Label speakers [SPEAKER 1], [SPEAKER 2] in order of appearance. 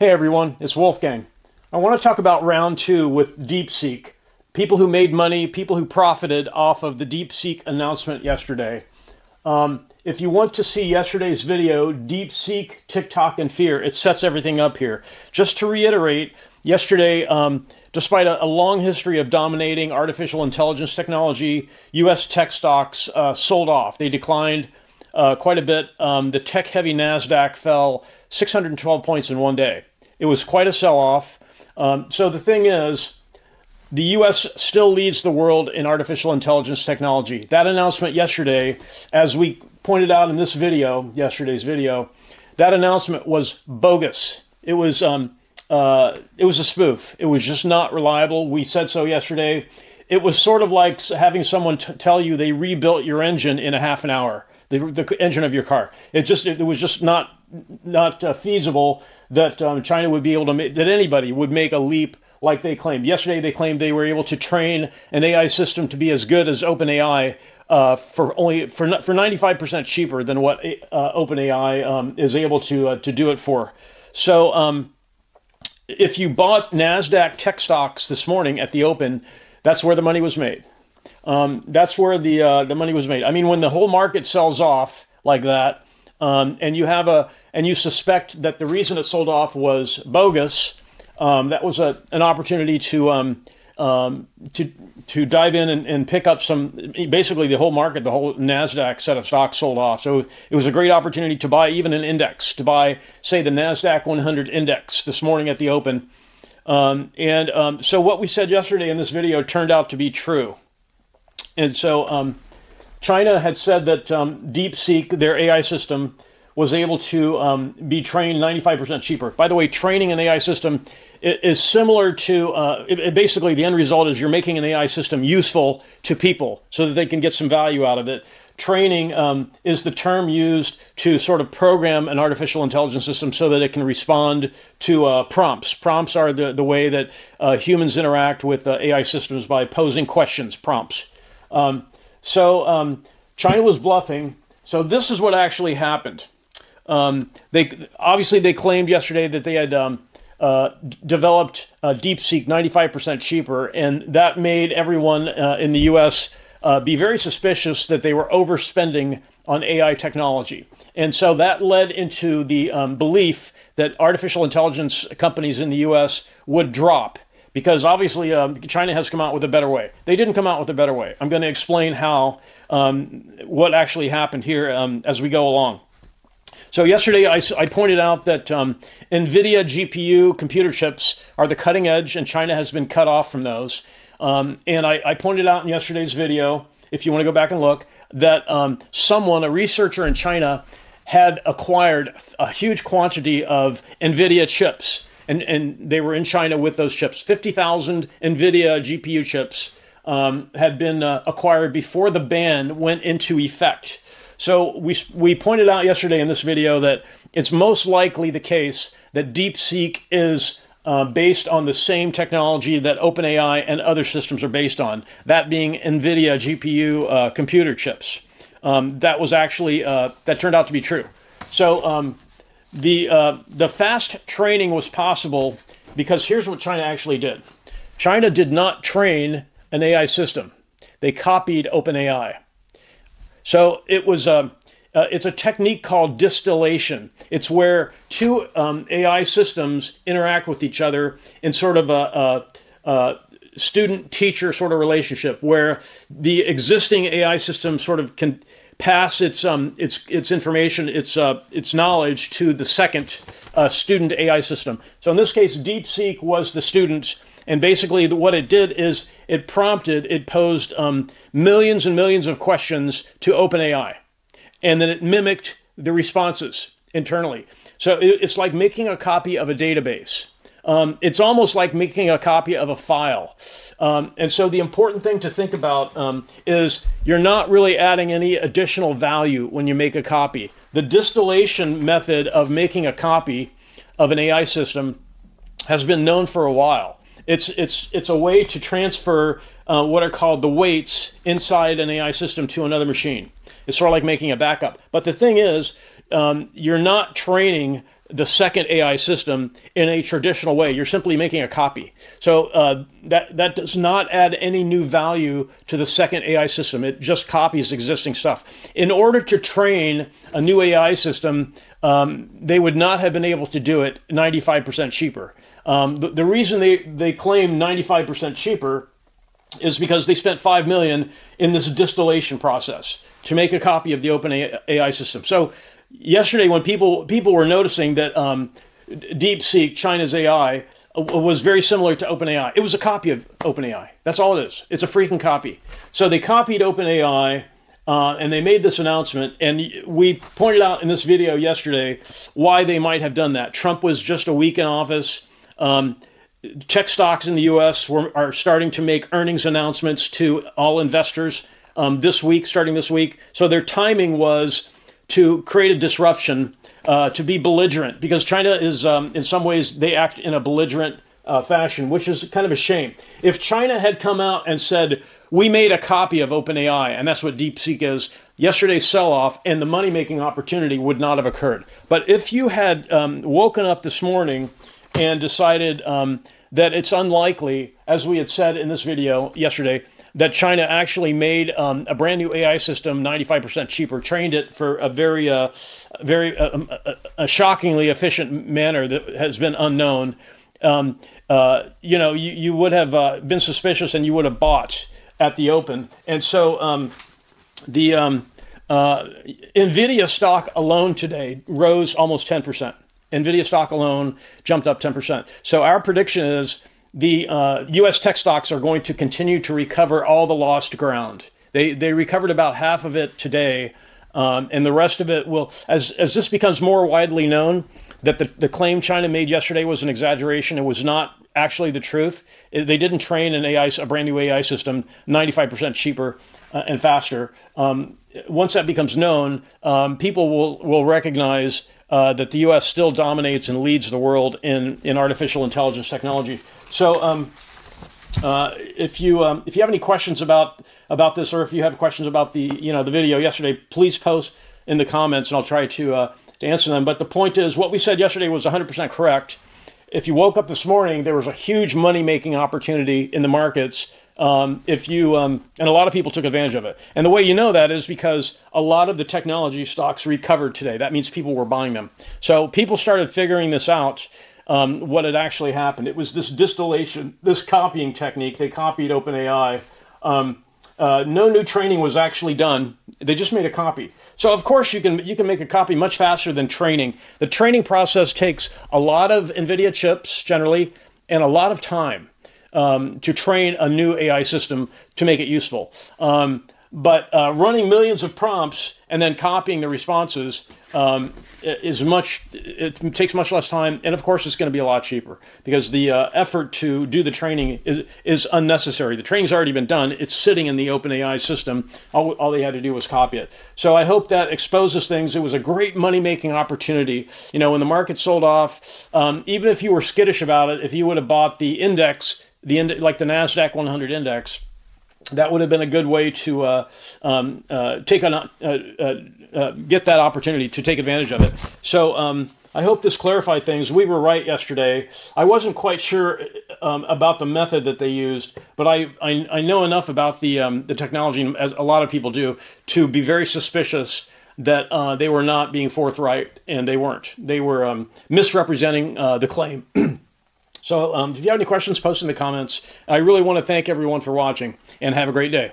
[SPEAKER 1] Hey everyone, it's Wolfgang. I want to talk about round two with Deepseek. People who made money, people who profited off of the Deepseek announcement yesterday. If you want to see yesterday's video, Deepseek, TikTok, and Fear, it sets everything up here. Just to reiterate, yesterday, despite a long history of dominating artificial intelligence technology, U.S. tech stocks sold off. They declined quite a bit. The tech-heavy NASDAQ fell 612 points in one day. It was quite a sell-off. So the thing is, the U.S. still leads the world in artificial intelligence technology. That announcement yesterday, as we pointed out in this video, yesterday's video, that announcement was bogus. It was a spoof. It was just not reliable. We said so yesterday. It was sort of like having someone tell you they rebuilt your engine in a half an hour, the engine of your car. It was just not feasible that China would be able to make, that anybody would make a leap like they claimed. Yesterday they claimed they were able to train an AI system to be as good as OpenAI for 95% cheaper than what OpenAI is able to do it for. So if you bought NASDAQ tech stocks this morning at the open, that's where the money was made. That's where the money was made. I mean, when the whole market sells off like that, and you suspect that the reason it sold off was bogus, that was an opportunity to dive in and pick up some. Basically, the whole market, the whole NASDAQ set of stocks sold off. So it was a great opportunity to buy even an index, to buy, say, the NASDAQ 100 index this morning at the open. So what we said yesterday in this video turned out to be true. And so China had said that Deepseek, their AI system, was able to be trained 95% cheaper. By the way, training an AI system is similar to, basically the end result is you're making an AI system useful to people so that they can get some value out of it. Training is the term used to sort of program an artificial intelligence system so that it can respond to prompts. Prompts are the way that humans interact with AI systems by posing questions, prompts. China was bluffing. So this is what actually happened. They claimed yesterday that they had developed Deepseek 95% cheaper, and that made everyone in the U.S. Be very suspicious that they were overspending on AI technology. And so that led into the belief that artificial intelligence companies in the U.S. would drop, because obviously China has come out with a better way. They didn't come out with a better way. I'm going to explain how, what actually happened here as we go along. So yesterday I pointed out that NVIDIA GPU computer chips are the cutting edge, and China has been cut off from those. And I pointed out in yesterday's video, if you want to go back and look, that a researcher in China, had acquired a huge quantity of NVIDIA chips. And they were in China with those chips. 50,000 NVIDIA GPU chips had been acquired before the ban went into effect. So we pointed out yesterday in this video that it's most likely the case that Deepseek is based on the same technology that OpenAI and other systems are based on, that being NVIDIA GPU computer chips. That was actually, that turned out to be true. So the fast training was possible because here's what China actually did. China did not train an AI system. They copied OpenAI. So it was it's a technique called distillation. It's where two AI systems interact with each other in sort of a student-teacher sort of relationship, where the existing AI system sort of can pass its information, its knowledge to the second student AI system. So in this case, Deepseek was the student, and basically what it did is it posed millions and millions of questions to OpenAI, and then it mimicked the responses internally. So it's like making a copy of a database. It's almost like making a copy of a file. And so the important thing to think about is you're not really adding any additional value when you make a copy. The distillation method of making a copy of an AI system has been known for a while. It's a way to transfer what are called the weights inside an AI system to another machine. It's sort of like making a backup. But the thing is, you're not training the second AI system in a traditional way. You're simply making a copy. So that does not add any new value to the second AI system. It just copies existing stuff. In order to train a new AI system, they would not have been able to do it 95% cheaper. The reason they claim 95% cheaper is because they spent $5 million in this distillation process to make a copy of the open AI system. So yesterday, when people were noticing that Deepseek, China's AI, was very similar to OpenAI, it was a copy of OpenAI. That's all it is. It's a freaking copy. So they copied OpenAI, and they made this announcement. And we pointed out in this video yesterday why they might have done that. Trump was just a week in office. Tech stocks in the U.S. are starting to make earnings announcements to all investors starting this week. So their timing was to create a disruption, to be belligerent, because China is, in some ways, they act in a belligerent fashion, which is kind of a shame. If China had come out and said, we made a copy of OpenAI, and that's what Deepseek is, yesterday's sell-off and the money-making opportunity would not have occurred. But if you had woken up this morning and decided that it's unlikely, as we had said in this video yesterday, that China actually made a brand new AI system 95% cheaper, trained it for a very shockingly efficient manner that has been unknown. You would have been suspicious and you would have bought at the open. And so the NVIDIA stock alone today rose almost 10%. NVIDIA stock alone jumped up 10%. So our prediction is the U.S. tech stocks are going to continue to recover all the lost ground. They recovered about half of it today, and the rest of it will, as this becomes more widely known, that the claim China made yesterday was an exaggeration. It was not actually the truth. They didn't train a brand new AI system 95% cheaper and faster. Once that becomes known, people will recognize that the U.S. still dominates and leads the world in artificial intelligence technology. So, if you have any questions about this, or if you have questions about the video yesterday, please post in the comments, and I'll try to answer them. But the point is, what we said yesterday was 100% correct. If you woke up this morning, there was a huge money-making opportunity in the markets. And a lot of people took advantage of it. And the way you know that is because a lot of the technology stocks recovered today. That means people were buying them. So people started figuring this out, what had actually happened. It was this distillation, this copying technique. They copied OpenAI. No new training was actually done. They just made a copy. So of course you can make a copy much faster than training. The training process takes a lot of NVIDIA chips generally and a lot of time to train a new AI system to make it useful. But running millions of prompts and then copying the responses it takes much less time, and of course it's going to be a lot cheaper because the effort to do the training is unnecessary. The training's already been done. It's sitting in the OpenAI system. All they had to do was copy it. So I hope that exposes things. It was a great money-making opportunity. When the market sold off, even if you were skittish about it, if you would have bought the index, like the NASDAQ 100 index, that would have been a good way to get that opportunity to take advantage of it. So I hope this clarified things. We were right yesterday. I wasn't quite sure about the method that they used, but I know enough about the technology, as a lot of people do, to be very suspicious that they were not being forthright, and they weren't. They were misrepresenting the claim. So if you have any questions, post in the comments. I really want to thank everyone for watching, and have a great day.